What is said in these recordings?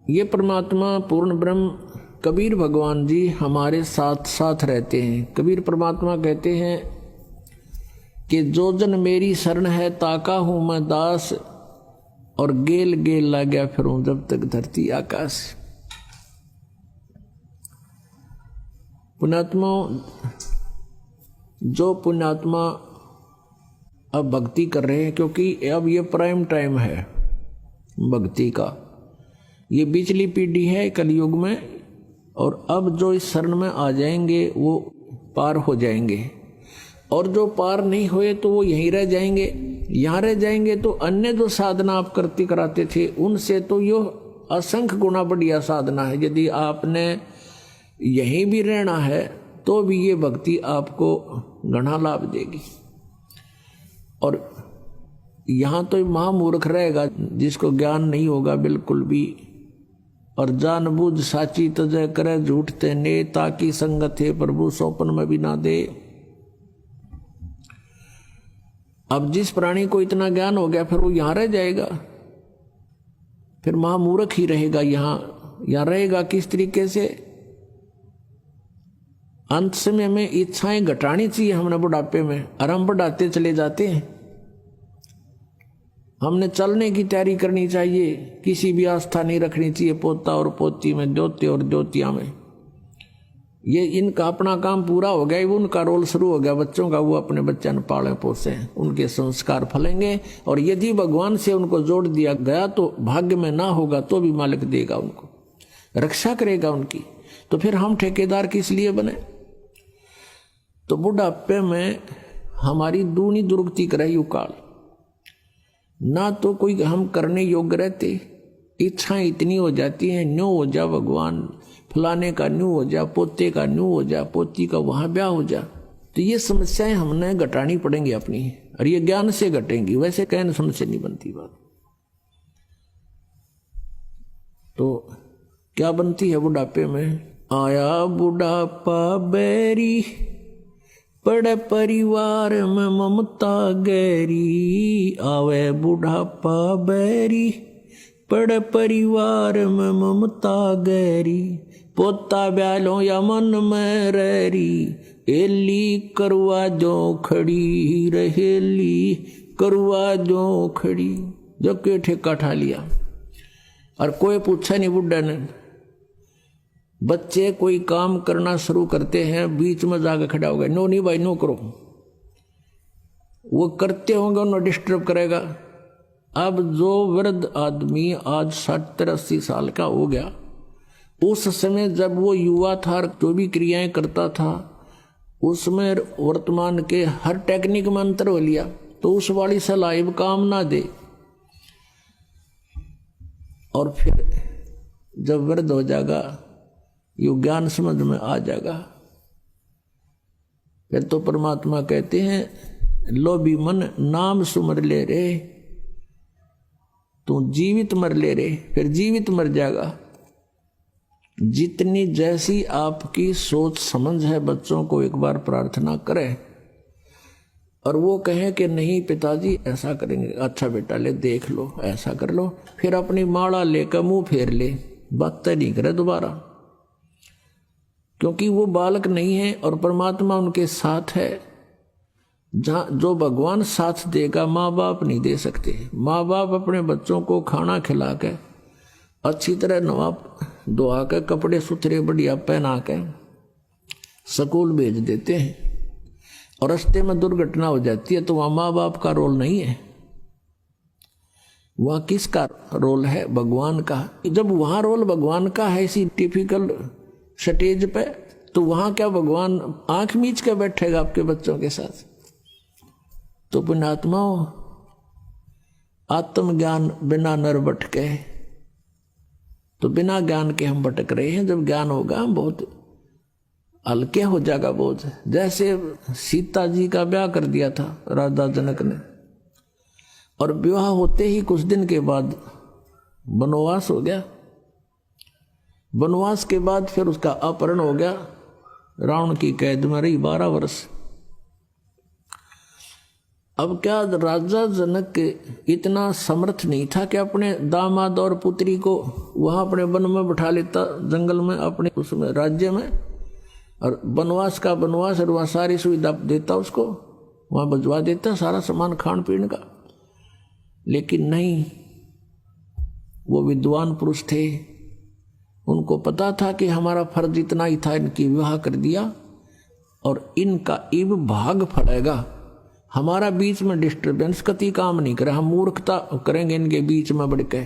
ये परमात्मा पूर्ण ब्रह्म कबीर भगवान जी हमारे साथ साथ रहते हैं। कबीर परमात्मा कहते हैं कि जो जन मेरी शरण है ताका हूं मैं दास, और गेल गेल ला गया फिरूं जब तक धरती आकाश। पुण्यात्मा, जो पुण्यात्मा अब भक्ति कर रहे हैं, क्योंकि अब ये प्राइम टाइम है भक्ति का, ये पिछली पीढ़ी है कलयुग में, और अब जो इस शरण में आ जाएंगे वो पार हो जाएंगे, और जो पार नहीं हुए तो वो यहीं रह जाएंगे। यहाँ रह जाएंगे तो अन्य जो साधना आप करते कराते थे उनसे तो यो असंख्य गुना बढ़िया साधना है। यदि आपने यहीं भी रहना है तो भी ये भक्ति आपको घना लाभ देगी। और यहाँ तो महामूर्ख रहेगा जिसको ज्ञान नहीं होगा बिल्कुल भी, और जानबूझ साची तजय करे झूठ ते ने, ताकि संगत है प्रभु सौपन में भी ना दे। अब जिस प्राणी को इतना ज्ञान हो गया फिर वो यहाँ रह जाएगा, फिर महामूर्ख ही रहेगा। यहाँ रहेगा किस तरीके से? अंत समय में इच्छाएं घटानी चाहिए हमने बुढ़ापे में, और हम बढ़ाते चले जाते हैं। हमने चलने की तैयारी करनी चाहिए, किसी भी आस्था नहीं रखनी चाहिए पोता और पोती में, द्योते और द्योतिया में। ये इनका अपना काम पूरा हो गया, उनका रोल शुरू हो गया बच्चों का, वो अपने बच्चों ने पाले पोसे, उनके संस्कार फलेंगे। और यदि भगवान से उनको जोड़ दिया गया तो भाग्य में ना होगा तो भी मालिक देगा, उनको रक्षा करेगा उनकी। तो फिर हम ठेकेदार किस लिए बने? तो बुढ़ापे में हमारी दूनी दुर्गति करे युकाल, ना तो कोई हम करने योग्य रहते, इच्छाएं इतनी हो जाती हैं, न्यू हो जा भगवान, फलाने का न्यू हो जा, पोते का न्यू हो जा, पोती का वहां ब्याह हो जा। तो ये समस्याएं हमने घटानी पड़ेंगी अपनी, और ये ज्ञान से घटेंगी, वैसे कहने सुन से नहीं बनती बात। तो क्या बनती है बुढ़ापे में? आया बुढ़ापा बैरी, पड़े परिवार में ममता गहरी। आवे बुढ़ापा बैरी, पड़े परिवार में ममता गहरी। पोता ब्यालो या मन में रहरी, एली करवा जो खड़ी रहेली, करवा जो खड़ी। जो के ठेका ठा लिया, और कोई पूछा नहीं बुढ़ा ने। बच्चे कोई काम करना शुरू करते हैं, बीच में जाकर खड़ा हो गया, नो नहीं भाई नो करो। वो करते होंगे उन्हें डिस्टर्ब करेगा। अब जो वृद्ध आदमी आज 70-80 साल का हो गया, उस समय जब वो युवा था, जो भी क्रियाएं करता था, उसमें वर्तमान के हर टेक्निक में अंतर हो लिया, तो उस वाली सलाह काम ना दे। और फिर जब वृद्ध हो जाएगा, यू ज्ञान समझ में आ जाएगा, फिर तो परमात्मा कहते हैं लोभी मन नाम सुमर ले रे, तू जीवित मर ले रे, फिर जीवित मर जाएगा। जितनी जैसी आपकी सोच समझ है, बच्चों को एक बार प्रार्थना करें और वो कहें कि नहीं पिताजी ऐसा करेंगे, अच्छा बेटा ले देख लो, ऐसा कर लो, फिर अपनी माला लेकर मुंह फेर ले, बात नहीं करे दोबारा, क्योंकि वो बालक नहीं है और परमात्मा उनके साथ है। जहाँ जो भगवान साथ देगा माँ बाप नहीं दे सकते। माँ बाप अपने बच्चों को खाना खिला के, अच्छी तरह नवा धोआ के, कपड़े सुथरे बढ़िया पहना के स्कूल भेज देते हैं, और रास्ते में दुर्घटना हो जाती है तो वहाँ माँ बाप का रोल नहीं है, वहाँ किसका रोल है? भगवान का। जब वहाँ रोल भगवान का है इसी टिपिकल स्टेज पे, तो वहाँ क्या भगवान आंख मीच के बैठेगा आपके बच्चों के साथ? तो पुण्यात्माओं, आत्मज्ञान बिना नर भटके, तो बिना ज्ञान के हम भटक रहे हैं। जब ज्ञान होगा हम बहुत हल्के हो जाएगा बोझ। जैसे सीता जी का ब्याह कर दिया था राजा जनक ने, और विवाह होते ही कुछ दिन के बाद वनवास हो गया। वनवास के बाद फिर उसका अपहरण हो गया, रावण की कैद में रही 12 वर्ष। अब क्या राजा जनक इतना समर्थ नहीं था कि अपने दामाद और पुत्री को वहां अपने वन में बैठा लेता, जंगल में, अपने उसमें राज्य में, और वनवास का वनवास, और वहाँ सारी सुविधा देता उसको, वहाँ भिजवा देता सारा सामान खान पीने का। लेकिन नहीं, वो विद्वान पुरुष थे, उनको पता था कि हमारा फर्ज इतना ही था, इनकी विवाह कर दिया और इनका इब भाग फड़ेगा, हमारा बीच में डिस्टर्बेंस कति काम नहीं करे, हम मूर्खता करेंगे इनके बीच में बढ़ के,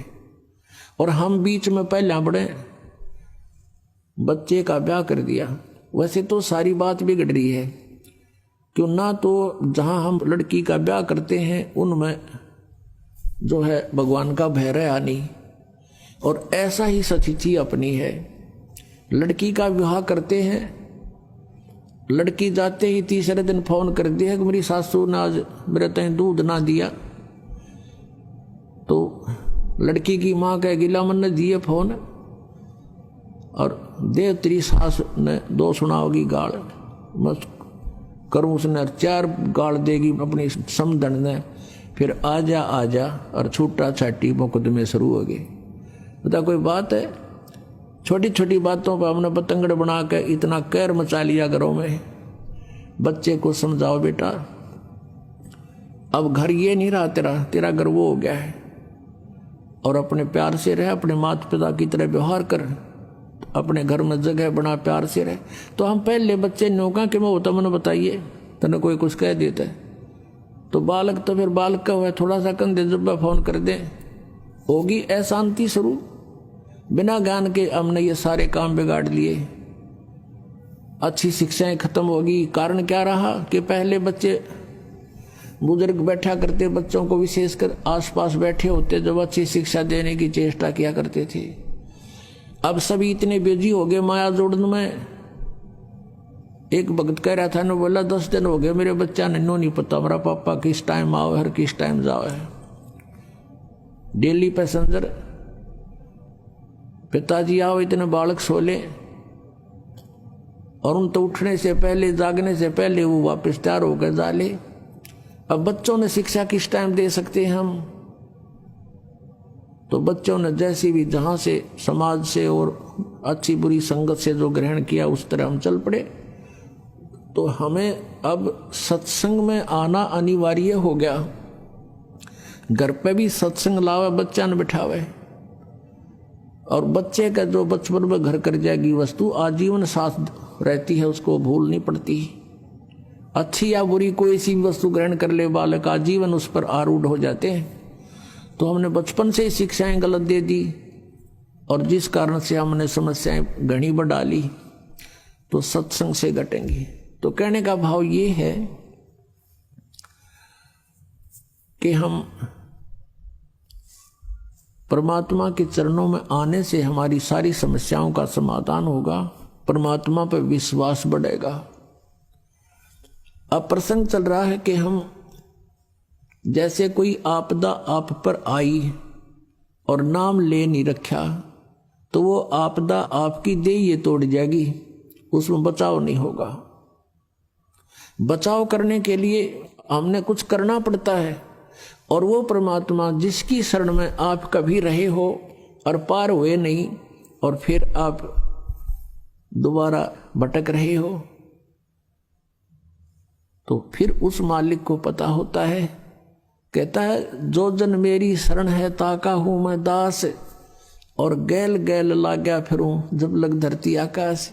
और हम बीच में पहले बढ़े, बच्चे का ब्याह कर दिया। वैसे तो सारी बात बिगड़ रही है, क्यों ना तो जहां हम लड़की का ब्याह करते हैं उनमें जो है भगवान का भय रहा नहीं, और ऐसा ही सचिथी अपनी है। लड़की का विवाह करते हैं, लड़की जाते ही तीसरे दिन फोन कर दिया कि मेरी सासू ने आज मेरे तय दूध ना दिया, तो लड़की की माँ कह गिला मन ने दिए फोन, और देव तेरी सास ने दो सुनाओगी गाल, मैं करूँ उसने 4 गाल देगी अपनी समधन ने, फिर आजा आजा और छूटा छाटी मुकदमे शुरू हो गए। बता कोई बात है? छोटी छोटी बातों पर हमने पतंगड़ बना के इतना कहर मचा लिया घरों में। बच्चे को समझाओ बेटा, अब घर ये नहीं रहा तेरा, तेरा घर वो हो गया है, और अपने प्यार से रह, अपने माता पिता की तरह व्यवहार कर, अपने घर में जगह बना, प्यार से रह। तो हम पहले बच्चे नौका के में होता, मैंने बताइए, तने कोई कुछ कह देता है तो बालक तो फिर बालक का हुआ, थोड़ा सा कंधे जब्बा फोन कर दे, होगी अशांति शुरू। बिना ज्ञान के हमने ये सारे काम बिगाड़ लिए, अच्छी शिक्षाएं खत्म होगी। कारण क्या रहा कि पहले बच्चे बुजुर्ग बैठा करते, बच्चों को विशेषकर आसपास बैठे होते, जब अच्छी शिक्षा देने की चेष्टा किया करते थे। अब सभी इतने बिजी हो गए माया जोड़ने में। एक भक्त कह रहा था ना, बोला 10 दिन हो गए मेरे बच्चा ने नो नहीं पता मेरा पापा किस टाइम आओ है, किस टाइम जाओ है। डेली पैसेंजर, पिताजी आओ इतने बालक सो ले, और उन तो उठने से पहले, जागने से पहले वो वापस तैयार होकर जा ले। अब बच्चों ने शिक्षा किस टाइम दे सकते हैं हम? तो बच्चों ने जैसी भी जहां से समाज से और अच्छी बुरी संगत से जो ग्रहण किया उस तरह हम चल पड़े। तो हमें अब सत्संग में आना अनिवार्य हो गया। घर पे भी सत्संग लावे, बच्चा न बिठावे, और बच्चे का जो बचपन में घर कर जाएगी वस्तु आजीवन साथ रहती है, उसको भूल नहीं पड़ती। अच्छी या बुरी कोई सी वस्तु ग्रहण कर ले बालक, आजीवन उस पर आरूढ़ हो जाते हैं। तो हमने बचपन से ही शिक्षाएं गलत दे दी, और जिस कारण से हमने समस्याएं घनी बढ़ा ली, तो सत्संग से घटेंगी। तो कहने का भाव ये है कि हम परमात्मा के चरणों में आने से हमारी सारी समस्याओं का समाधान होगा, परमात्मा पर विश्वास बढ़ेगा। अब प्रसंग चल रहा है कि हम जैसे कोई आपदा आप पर आई और नाम ले नहीं रखा, तो वो आपदा आपकी देह तोड़ जाएगी, उसमें बचाव नहीं होगा। बचाव करने के लिए हमने कुछ करना पड़ता है, और वो परमात्मा जिसकी शरण में आप कभी रहे हो और पार हुए नहीं, और फिर आप दोबारा भटक रहे हो, तो फिर उस मालिक को पता होता है। कहता है जो जन मेरी शरण है ताका हूं मैं दास, और गैल गैल लाग्या फिरूं जब लग धरती आकाश।